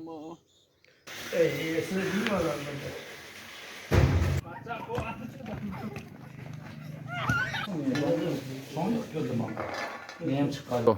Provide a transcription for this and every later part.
ama. Yesine değil mi adamlar? Son gördüm ama. Neyim çıkardı?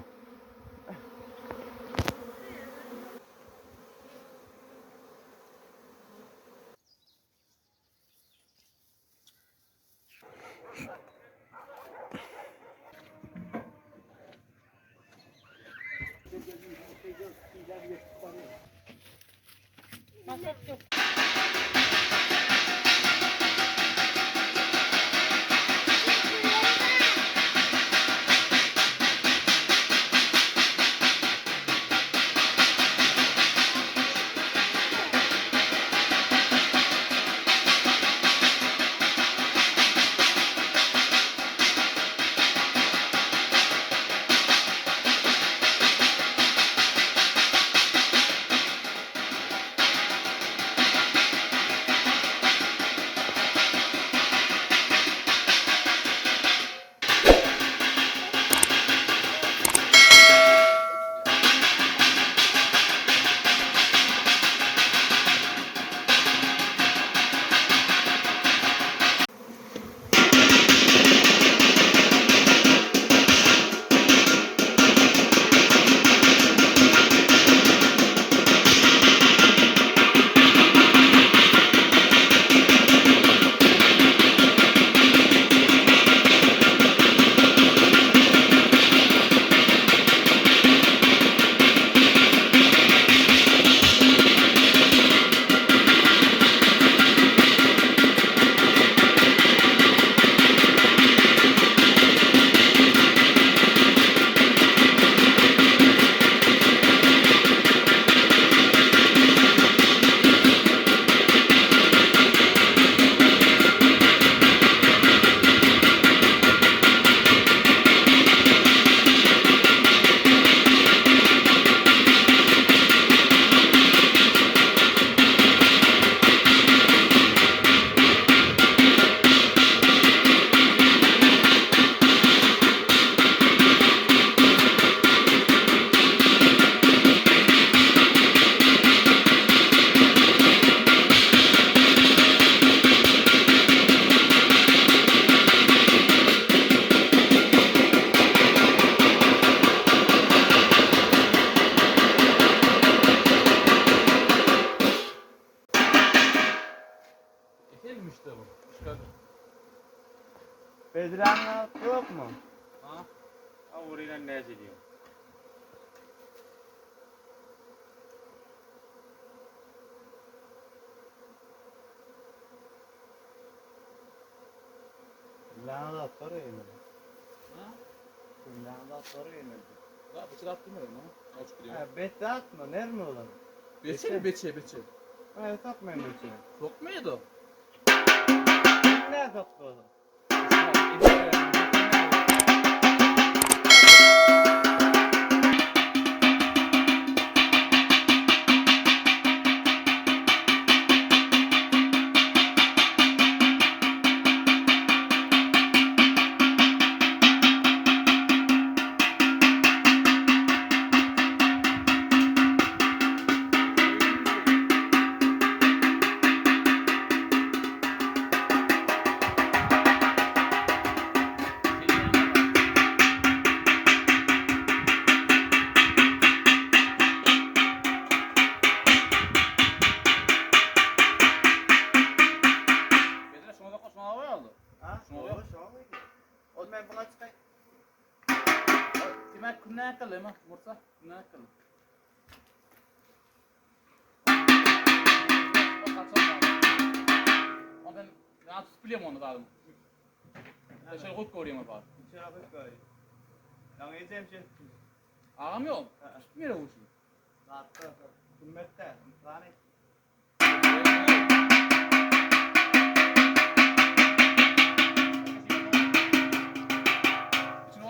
Ekelim işte bu. Çıkardı. Bedranla yok mu? Ha? Ha orayla ne ediyor? Lana da soru yemedi. Ha? Lana da soru yemedi. Ya bıçak attım öyle lan. Kaç gidiyor? Ha, bete atma, nerede olan? Beçe mi beçe beçe? Ha, takmayın bete. Çok muydu? Ne topladın? Ben buna çıkayım. Demek ne akıllı mı? Mursa ne akıllı? Ama ben artık biliyorum onu zaten. Şöyle koyup koyayım bari. İçeri koy. Yani yiyeceğim şey. Ağam yok. Tutmuyor bu işi. Rahatta. Hürmette. Lanet.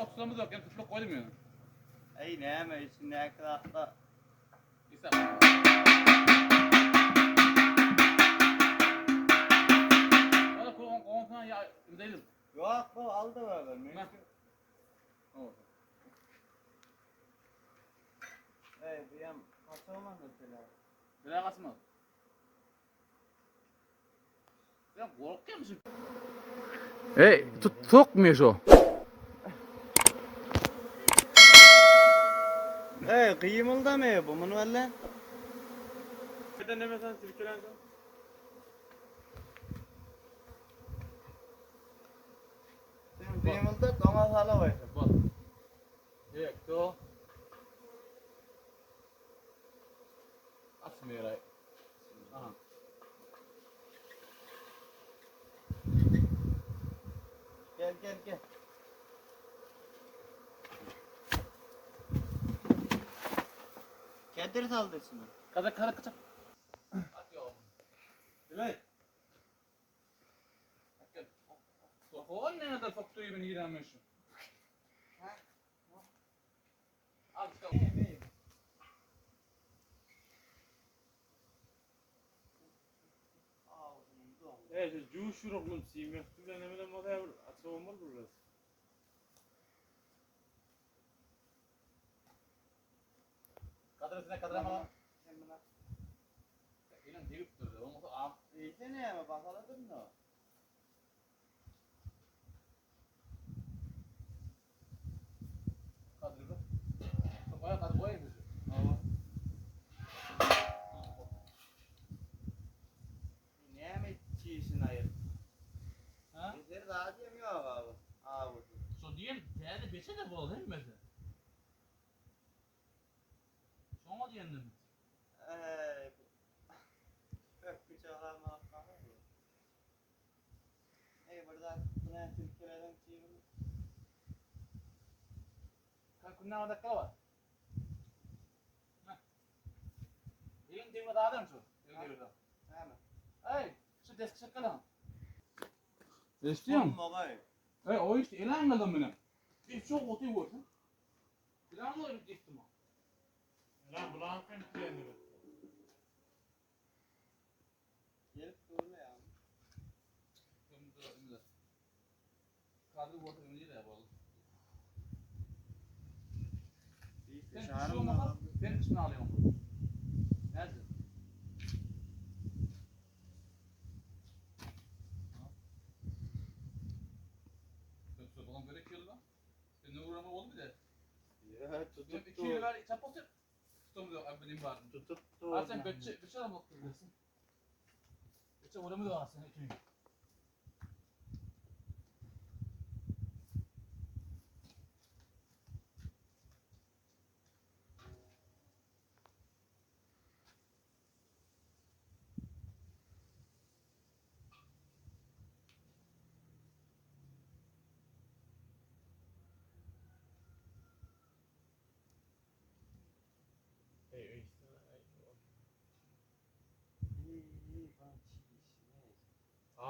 Tutamız yok yani tuşluk koydum yani. Ey ne hemen içinde ekratla. İşte. Valla kovan falan ya değiliz. Yok bu aldı böyle. Ne? Oldu. Ey bir yan kaç olmaz mesela. Bire kasma. Sen korkuyor musun? Hey, sokmuyor şu. Kıyımılda mı bu bunu valla? Neden demesen silkelensen? Sen kıyımılda domates alacaksın. Bak. Evet, o. Asmıyor ay. Aha. Gel. Kedir saldı içine. Kada kaçak. Hadi oğlum. Bilay. O ne kadar faktoyu beni girenmiş. Al işte. Evet, juice şuruplum siyim. Tülen emine modaya atı olmalı burası. Kadresine kadrema. İlan deyip durdu. Onu al. İyice ne ama bakaladın mı? Kadrı. Sokoya kadar koyayım. Ne mi çiğsin ayır? Ha? Yeter daha diyemiyor abi. Abi. So diyen değerli beşe de bol değil mi mesela? Sonra diyen mi? Kök bıçaklarına atmalı mı? Burada buna Türkiye'den çiğnin. Kanka ne orada var? Elin devre daha da şu. Hemen. Hey, şu desk şakalan. İstiyorum. Babay. Hey, o işte ilan kadın benim. Bir çok otu vursun. İlan mı öyle gittim o? Lan bulan kan tülen Gelip durma ya. Kadri bu orta önce de yapalım. İyi Ben ki kışıyorum şarım ama da. ben kışını alıyorum. Nerede? Yoksa falan gerekiyor lan. Ben ne uğrama oldu bir de. Ya Ben tutup 2 yıl ver çapot yap. Tutamıyor benim var. Tutup Ha sen bütçe de mutlu diyorsun. Bütçe uğramı da var sen 2 yıl.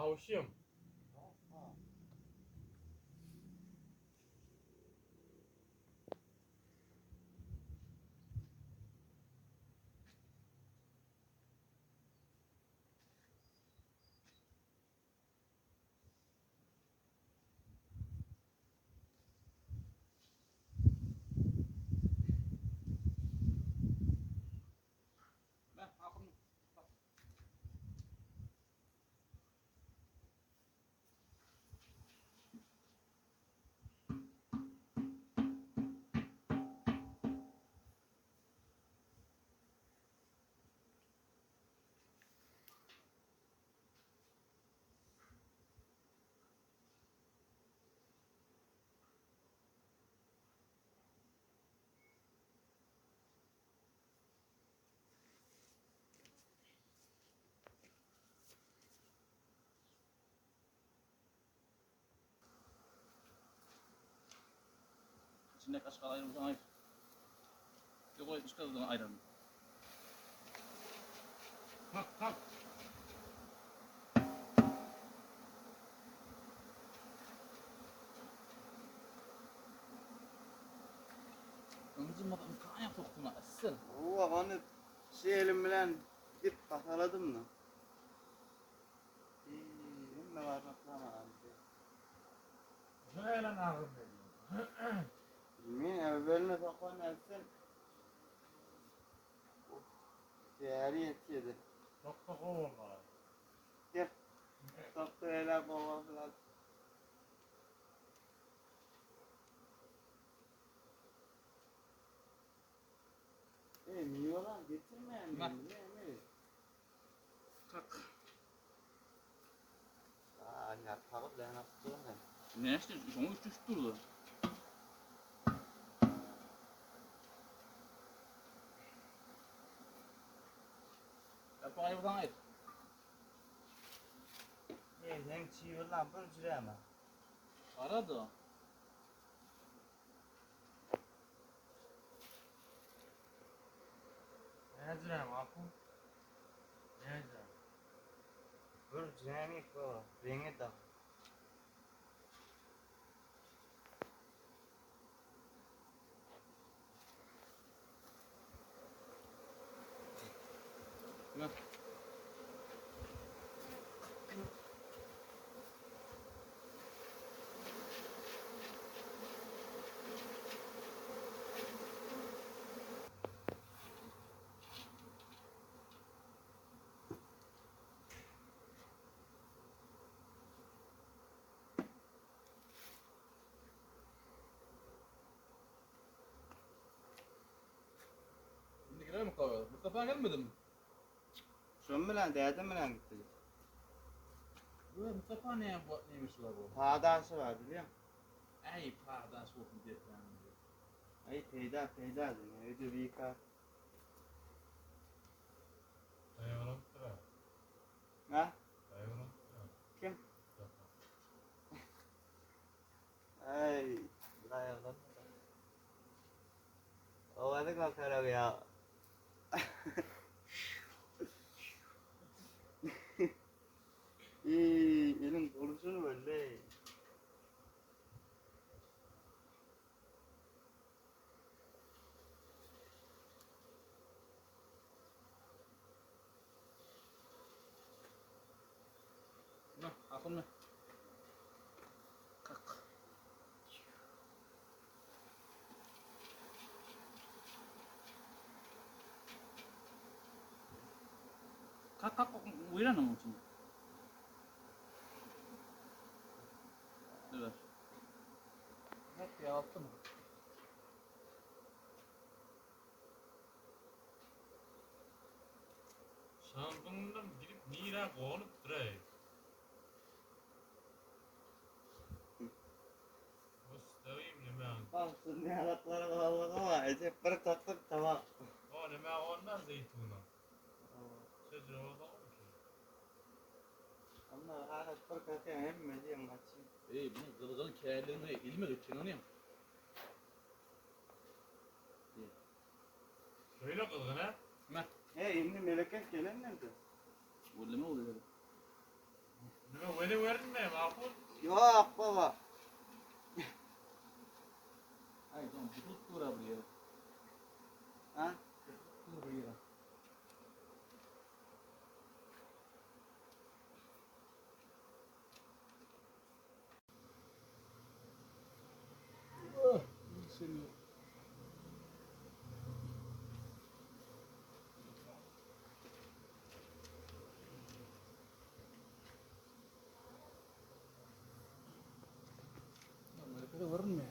Avşım. Ben aklım. İçinde kaşık alayım ayır. Yok o dışkı da ayranı. Kalk. Ömrüm bakalım kaya soktuğuna ısır. Oo onu elim bilen dip bakaladım mı? Ne var baklama abi. Ne lan ağrım veriyor? Bilmiyorum evveline saklan etsin. Değeri yetiyordu. Çok da kovallar. Gel. Doktorlar babamlar. Miyolar getirmeyen mi? Bak. Ne? Kalk. Ya takıp lan attım ben. Ne işte? Şunu üç durdu. Yapayım buradan ayır. Sen çiğ lan bunu cüreme. Aradı. Ne diyeceğim Apo? Ne diyeceğim? Bunu cüreme ko. Rengi de. Bak. Şimdi girelim mi kahveye? Mustafa gelmedi mi? Şun bilen derdim bilen gitti. Bu Mustafa neymiş la bu? Padası var biliyor musun? Ey pardon soğukun diye yani. Ay peyda diyor. Öyle bir yıkar. Hayvanım sıra. Ha? Hayvanım sıra. Kim? Ay. Dayandım. O hadi kalkarım ya. Elin konusunu böyle. Ne? Akıl mı? Kalk. Kalk. Uyanır mı şimdi? Evet. Hep ya attı mı? Şampiyondan girip nira konup duray. Mustavim ne ben? Bak şimdi halatları bağladık ama Ecep bir taktık tamam. O ne ben ondan zeytuna. Çocuğu o da mı ki? Onlar halat bir kakıyor hem medium maçı. Ey bunun gılgıl kârlerini ilmi geçin onu ya. Şöyle kılgın ha? Ne? Şimdi meleket gelen nerede? Öyle mi oluyor? Ne böyle verdin mi Apo? Yok baba. Ay canım tut dur abi ya. Ha? Dur ya. Seni. Amerika'da varın mı ya?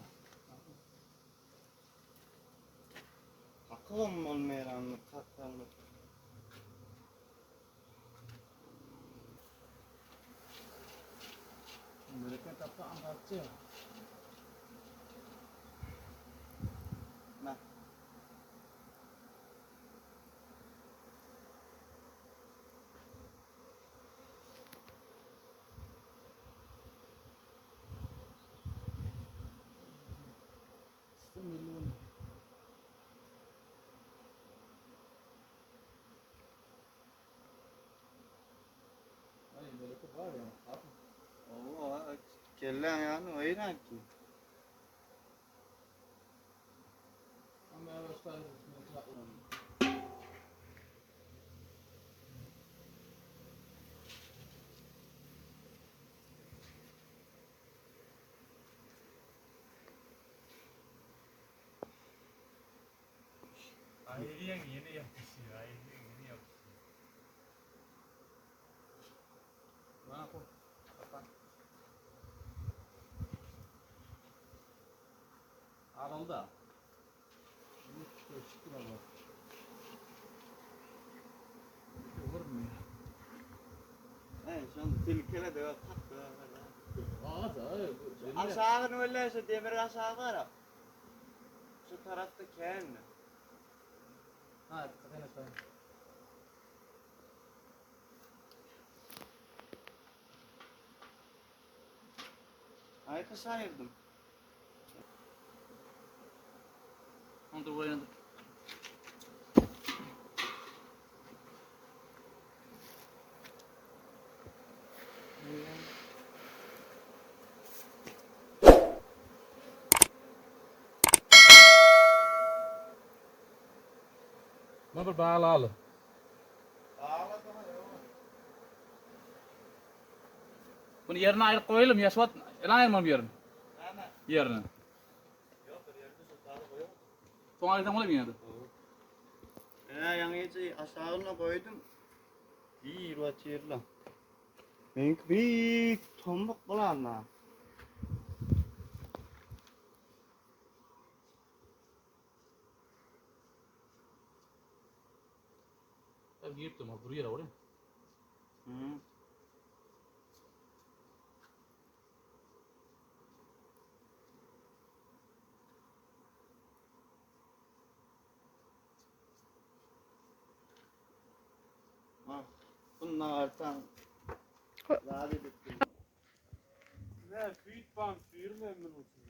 Akılım olmuyor anlık tatlanlık. Amerika tapta anlatçı ya. Nah. Milyon. Ay Amerika var ya. Abi. Oo, kellen yani oynar ki. Ama ben başka bir şey Ayrıyen yeni yapmışsın. Ayrıyen yeni yapmışsın. al da. Şunu tilkele de kalk da. Ağaç abi. Aşağıdan öyleyse demir aşağı var ya. Şu tarafta kendi. Ha, kadar aşağı. Ayakta sayırdım. Onu da buraya. Bunu bir bağla al. Bunu yerine ayırıp koyalım ya Suat. Elan ayırmam yerini. Yerini. Son ayırdan olayım yine de. Yang iyice aşağına koydum. İyi ruatiyerler. Benimki büyük tombuk bulan lan. Ben girip durma. Duruyor oraya. Hı. Bunlar artan lade bitti. Ne füyt ban füyür memnun olsun.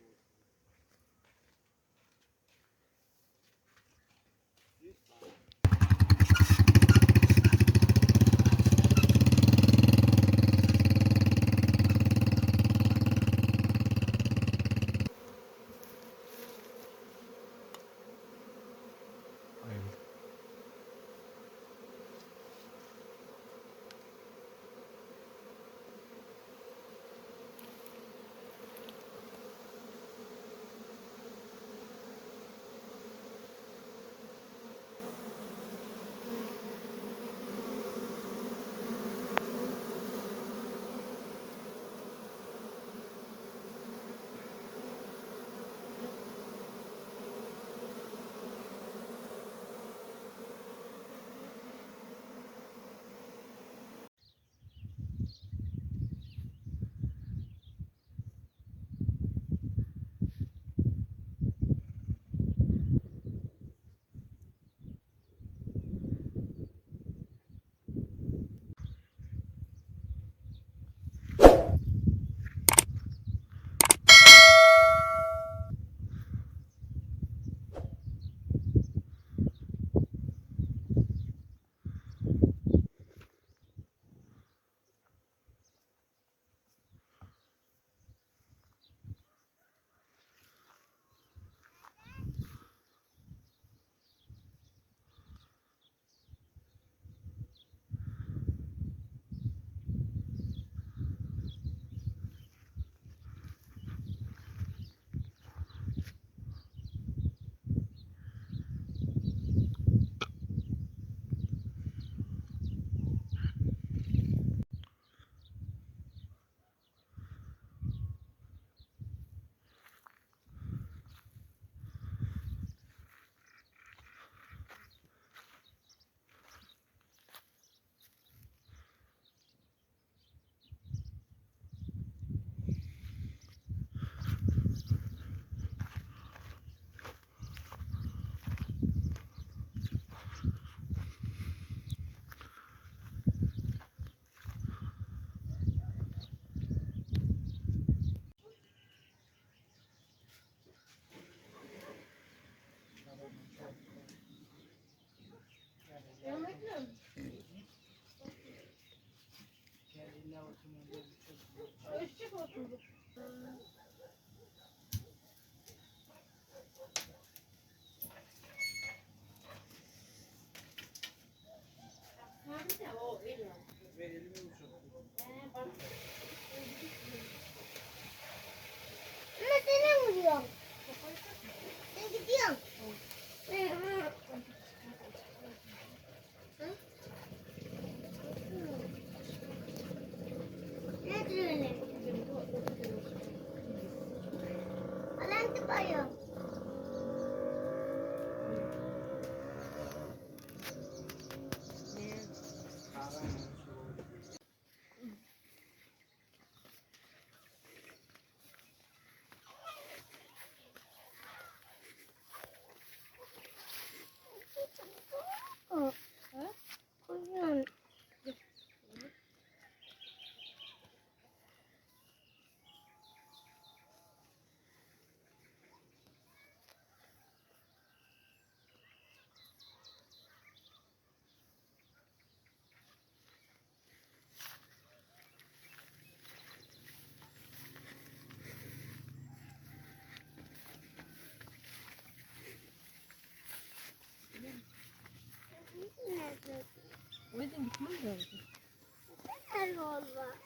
yol var.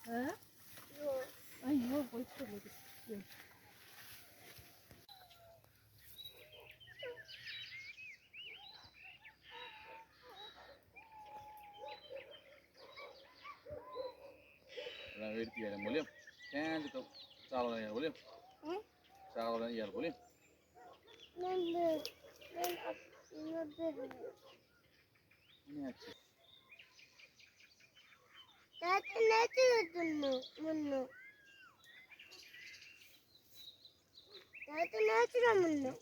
He? Yol. Ay yok koy söyledik. Yok. Ben verip yiyelim oğlum. Kendi sağlanan yer oğlum. Hı? Sağlanan yer oğlum. Ben aklımda durmuyor. Ne yapacağız? Zaten ne diyordun bunu? Zaten ne diyordun bunu?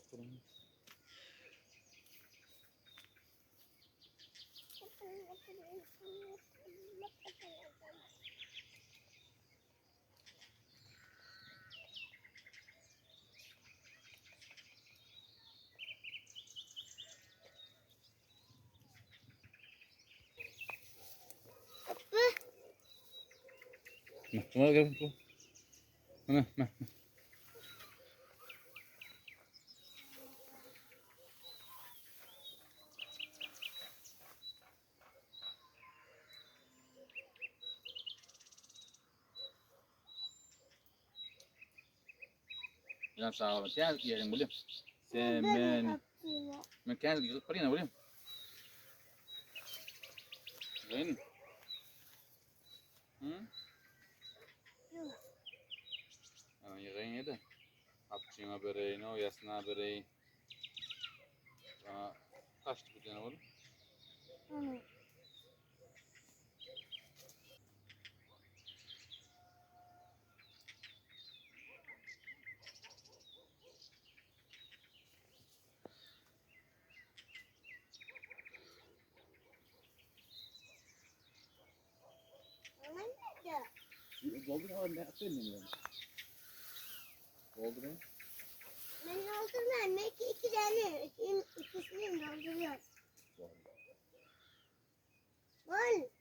Cuma gel. Mana? Ben sağlanan kendi yiyelim oğlum. Sen ben kendi gidip parayla oğlum. Zayn. Hı? Yok. Ana yiyeceğin yedi. Apçına böreği, no yasna böreği. Bana kaçtı bir tane oğlum. Hı. Ama nerede? Doldur oğlum ne atayım ben? Doldur ben. Ben doldurmam. Belki iki tane. İkisini dolduruyorum. Bol. Oldu.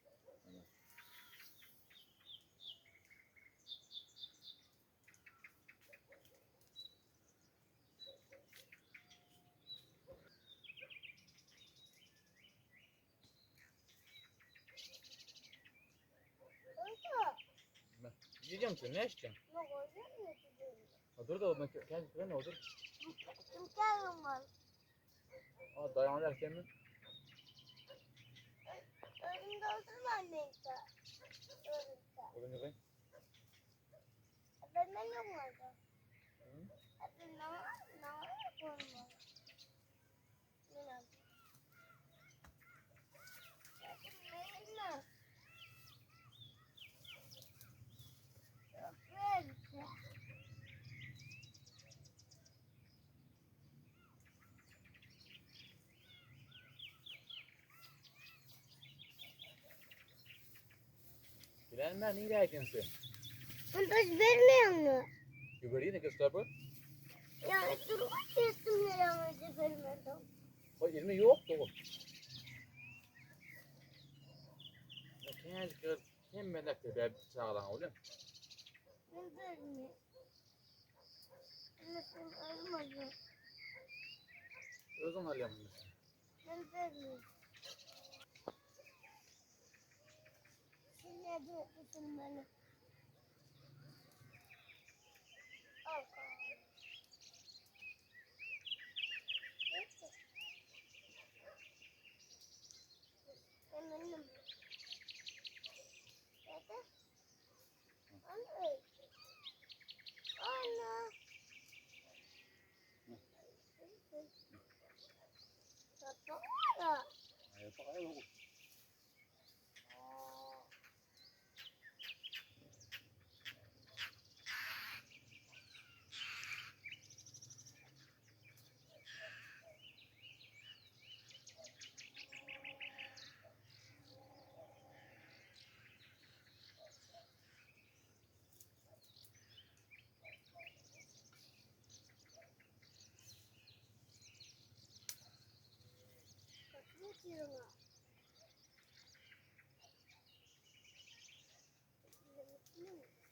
Yiyeceğim sen ne içeceksin? Ne koyacağım ya çocuğum? Dur da ben kendi otur. Kim geldim var? Dayanacak kendin. Önüm doldurmam neyse. Önümde. Oğlum yiyeceğim. Benden yok mu orada? Ben ne var? Ne var? Koyma. Ne lazım? Neyine? Yok böyle. Bilen ben iyi değilsin. Ben taş vermiyor mu? Güberiyi ne göster bu? Yani durmak kesimleri ama vermedim. O ilmi yok da o. Kendi kız hem ben de ben sağlan oğlum. Ben vermiyorum. Anlasın olmadı. Özün alayım. Ben vermiyorum. Şimdi de düşünmeli. Al. Eminim. Dede. Anne. Anne. Papa. Ay pakai lo.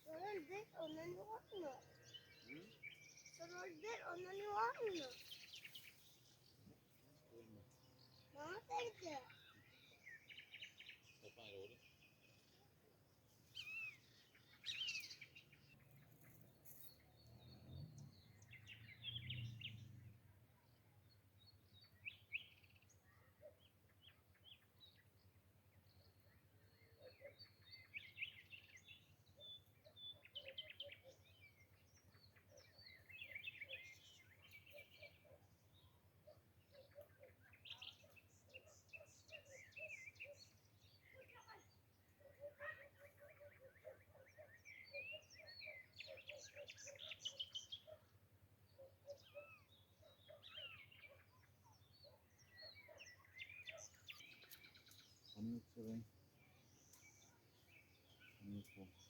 Sorun bir onun var mı? Sorun bir onun var mı? Bana verdi. Pakai lo. Onu sorayım. Onu sorayım.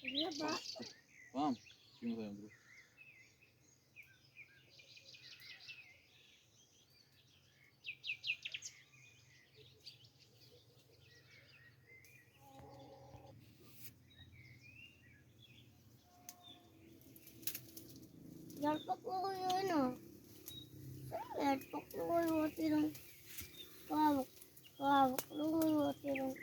Buraya bak. Tamam. Şimdi koyalım dur. Yarpaklı oyunu. Yarpaklı oyunu. Pavuk. Pavuklu oyunu.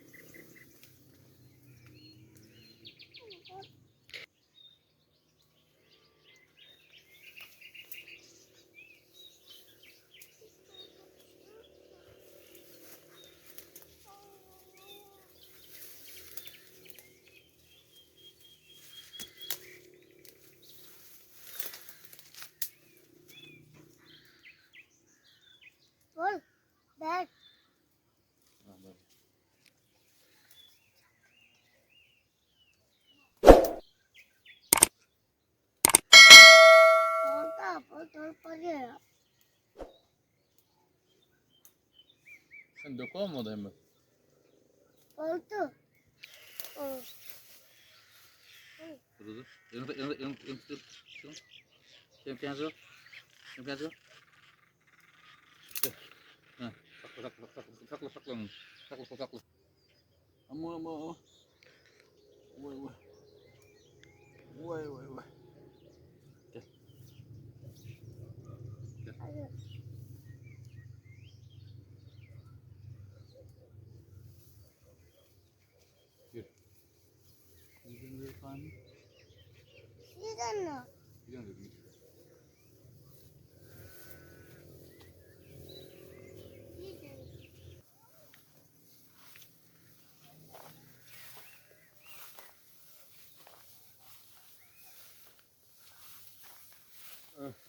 Gol. Ver. Anladım. Orada fotoğraf arıyor. Sen dök olmadı hemen. Oldu. Oldu. Dur dur. Yanı. Kim yazıyor? Kim yazıyor? Ha. Sakla. Ama. Vay. Gel. Hadi. Gidelim bir tane. Sizden ne? Gidelim dedim. Sizden.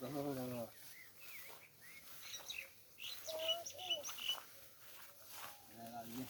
Daha. Herhalde.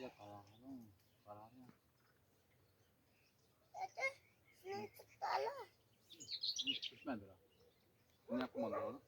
Ya kararlı. Dede. Şunu tutalım. Düşmedi ha. Ne yapmadı onu?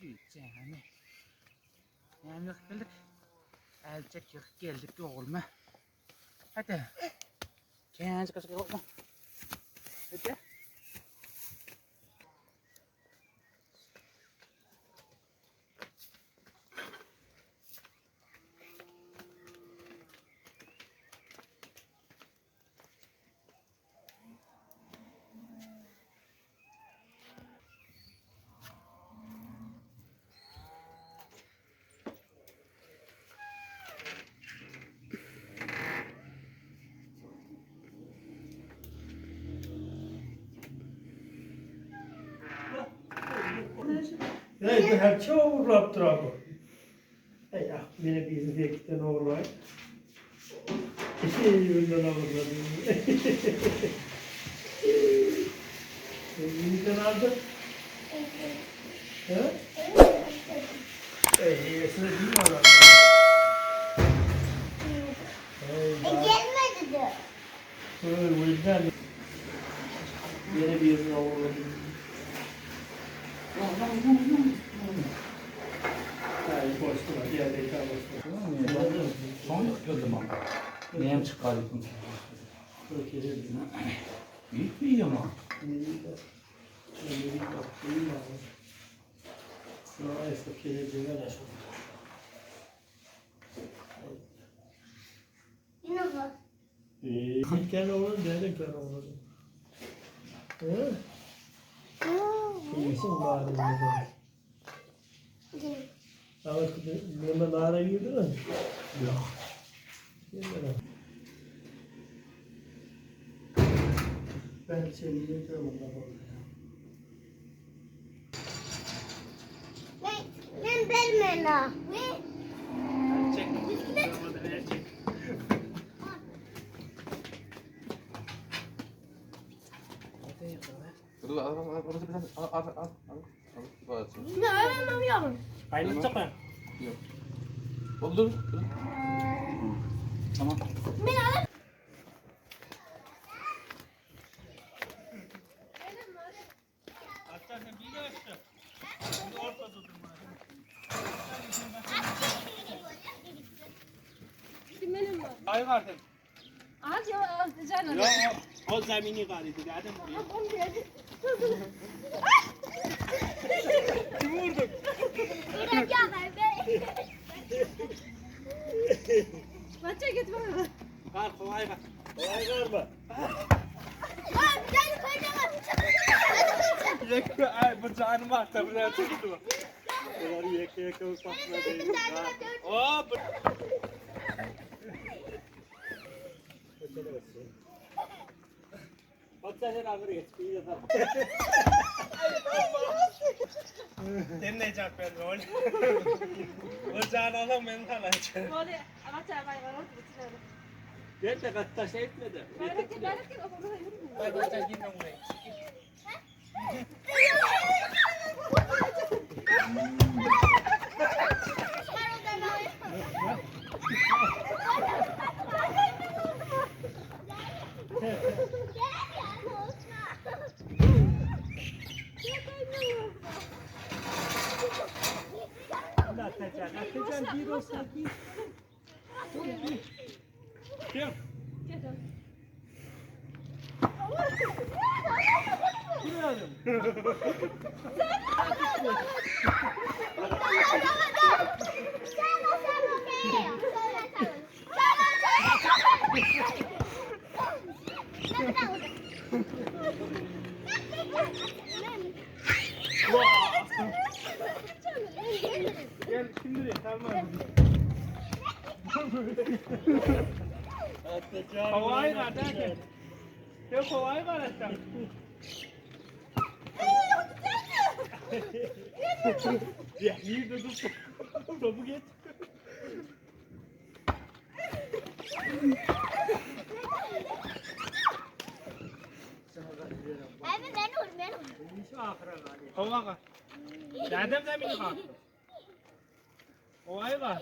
Cücane. Yani yok geldik. Elcek yok geldik oğlum. Hadi. Kendinize kaçak yapma. Hadi. Nej, det här tjorapdraget. Ja, beni bir izleyekten olay. Yüzünden avurladım. Yüzünden aldı. Ha? Sıra değil mi adam? Gelmedi de. O yüzden beni bir yüzünden avurladım. Hayır, boşuna. Diğer bekar boşuna. Son gördüm ama. Neyim çıkardım? Çok iyi değil mi? Büyük bir iyi ama. Şuna eski kelebeceğine de şu. Yine bak. Bir kere olur, diğer kere olur. Hı? İyisin bari. Ama hemen ara yürüdün mü? Yok. Yürüdün. Ben seni yürüdüm ondan Ben verme la. Çek. Çek. Dur al. Ne öğrenemiyorum. Aynı çapa. Yok. Dur. Tamam. Hatta sen bir yaşta. Bir ortada durma. Benim var. Ay vardı. Az ya az canım. Ya o zemini vardı. Geldim buraya. Kim vurdu? Bırak ya ben be. Maça git bana. Var kolay var. Kolay gelme. Abi gel koyacağım. Yekte ay bıçağını var da buraya çıktı. Kolay yeke yeke ufakla değil. Oo bu. Hatta sen ağır geç. İyi yapar. Sen ne cevap verdin oğlum? Bıçağını alalım ben sana açarım. Böyle maça bay var orada bitirelim. Gel de katta şey etmedi. Belki o konuda yürümüyor. Ay bıçağı girme buraya. Gel şimdi de tamam. Havayı var derken. Yok havayı var hatta. Ya iyi de dur. Topu geç. Hava var. Nereden sen beni kalktın? Havayı var.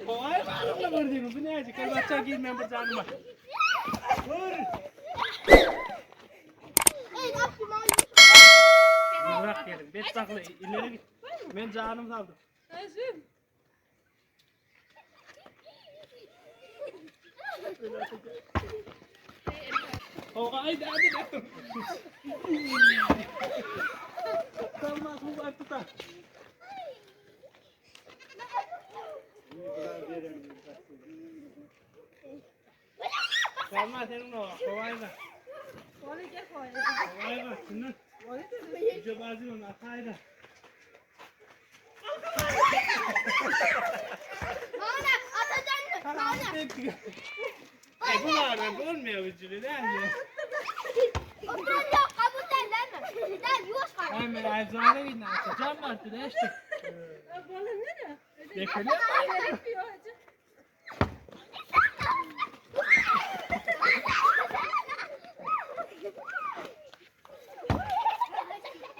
Havayı var mı gördüğünüz? Bu ne acı? Kız açar girmeyen bir canıma. Vur. Bırak yerim. Bet saklı. İleri git. Ben canım saldım. Özüm. Haydi hadi. Kalmaz bu var tutar. Kalmaz senin o. Havayı var. Onu gel koy. Havayı var. Şundan. Önce bazı onu ataydı. Bu var mı? Olmuyor vücudu değil mi? Hemen Erzurum'a gidin. Açacağım mı artık? İşte. Bana ne? Yakala. Yapıyor hacı.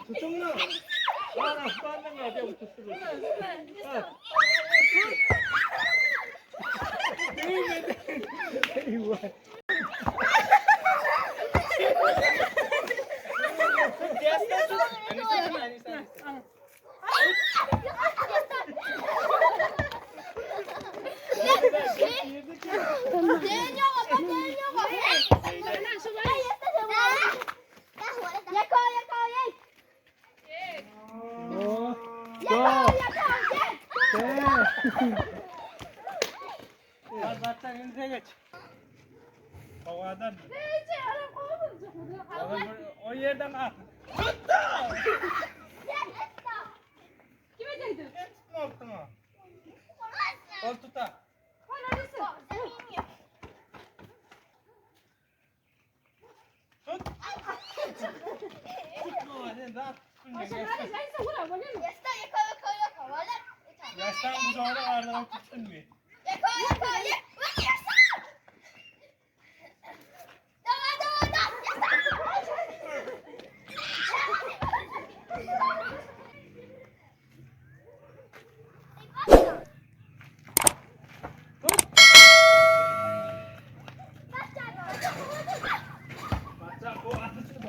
Tutun mu? Bana ısmarlayın ya. Diyorum tutun. Eyvah. Zaten önüne geç. Havadan. O yerden al. Kime değdin? Ne yaptın o? Kol tuta. Tut. Tutma sen rahat. Yaştan kucağına ağırlamak tutun mu? Bacak o atışı da.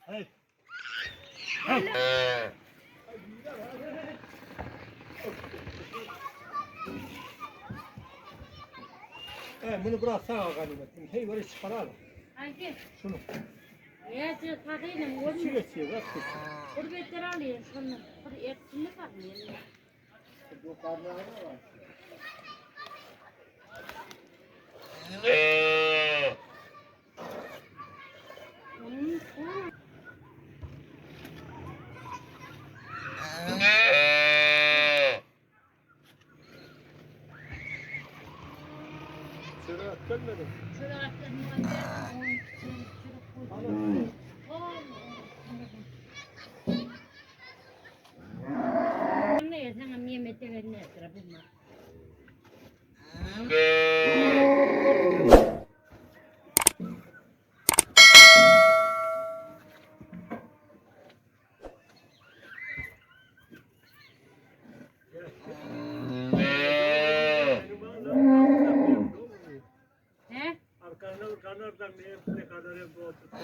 Hey. Hey. Bunu bıraksana ganimetin. Hey böyle çıkaralım. Hangi? Şunu. Ya sen takıyla mı olmuyor? Çiğ çiğ bak. Gurbetler alıyor sonra. Hadi etkinlik alıyor. Bu karnına var. Şöyle gelmedim. Şöyle atlarını ne sana nimetler ne sıra bilmem. He? Arkana kanardan ne kadar hep oturttu.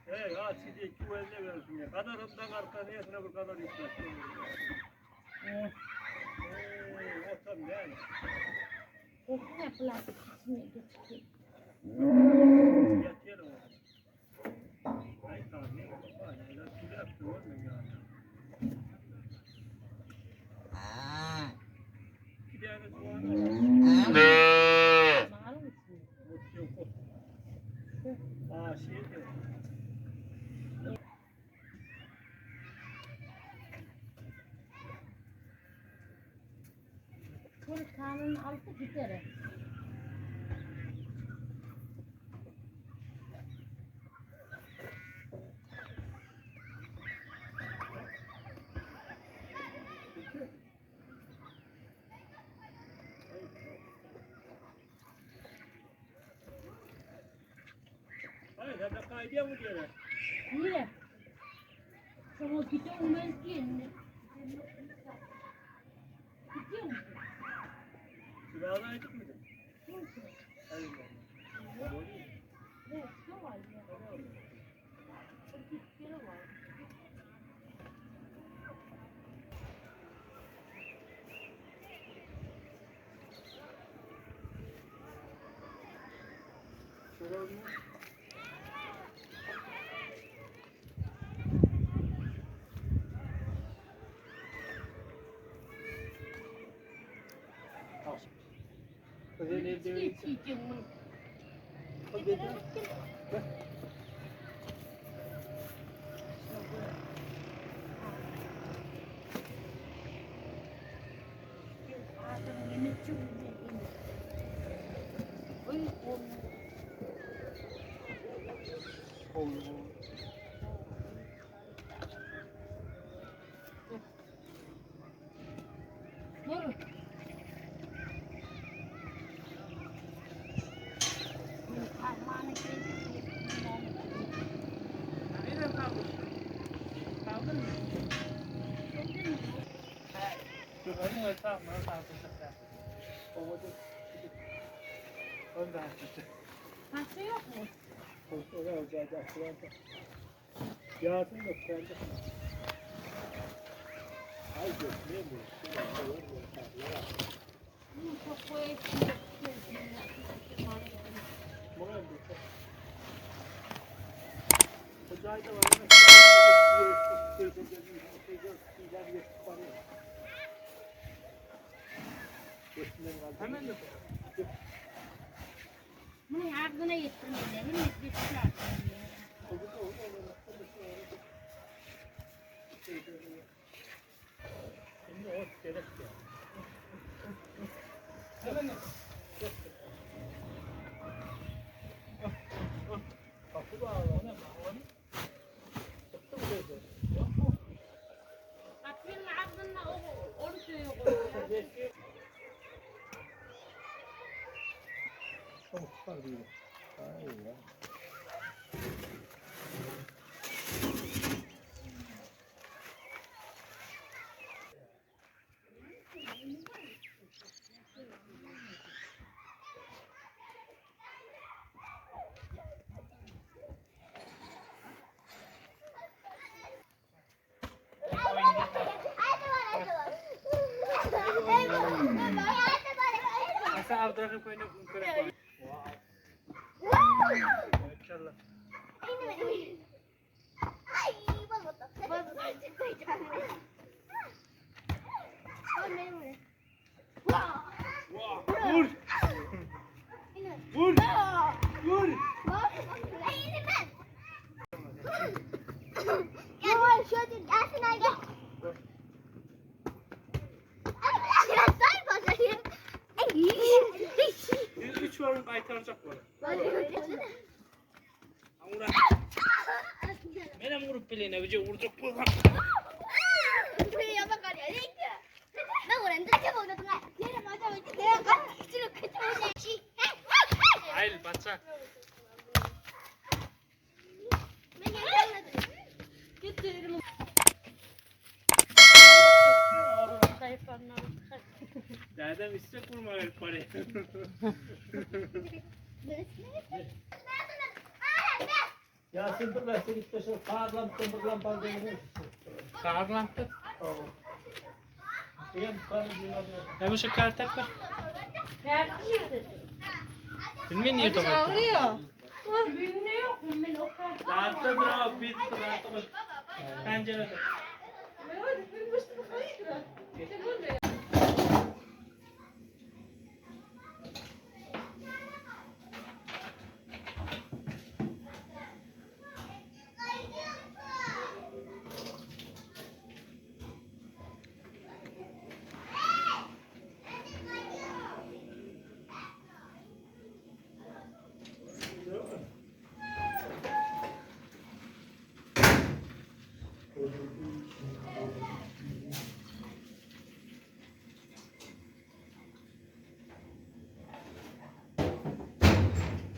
Hey ha sizi iki eline versin ya. Kadarından arkana yetine bu kadar istersin. Hey otam yani. Kokuna plastik kısmı geçti. Yatıyor o. Ay tamam ne var ya. İlaç gibi yaptı var mı ya? Bir tane soğan var. Mal mısın? Yok yok. Aa şey de. Bunu kanun altı gider. Hayır sen de kaydıya mı diyorlar? Niye? Sana gidiyor olmaz ki. Gidiyor musun? Silahına gittik mi? Hayır. Evet, şu var ya. Bir kere var. Geçeceğim bunu. Yürü. Parmağını Nereden kaldın? Kaldın mı? Dur onu hesap mı? Tartışacak. Onu da açacak. Pasta yok mu? Oraya olacak. Yağsın da kendi. Ay götüreyim mi? Çok koyayım. Moral bir çok. Hocayı da var. Hemen de. Bunun ardına getirmedi. Henüz bir şey atmıyor. Şimdi o gerek ya. Hemen de. Kapı bağlı. Atının ardına onu söylüyor. koyuyor. Çok var değil. Hayır ya. Asa avdrakı koyunu kırık koy. İnşallah. Vur! Vur! Vur! Gel şöyle gelsin ay gel. Ay sen başlayın. Bir üç varın kaytaracak bana. Amura. Benim vurup bileğine bir vuracak bu. Hayır batsa. Getiririm. Sayfanlar. Dedem istek vurma ver parayı. Ya sındır ben seni istiyorsan sağlam sındırlan bandını. Sağırlantı. Tamam. Benim kanı duymadım. Ne bu şu kartak var? Nerede yedin? Bilmeyin niye tokat. Ağrıyor. Büyüğüne yok mu? Ben o kadar. Dağıttadır abi bir dağıttadır. Pencerede.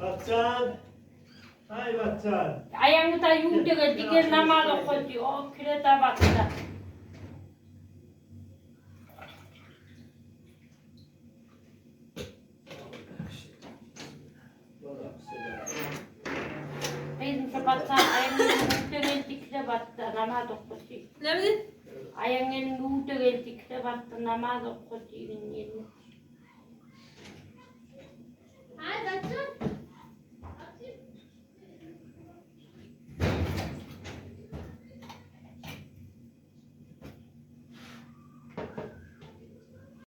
Batcan. Hay Batcan. Ayağını da yuğdu diker namaz okudu. O küre tabakta. Bizim şu batsan ayağını yuğdu dikre battı namaz okudu. Ne bileyim? Ayağını yuğdu dikre battı namaz okudu.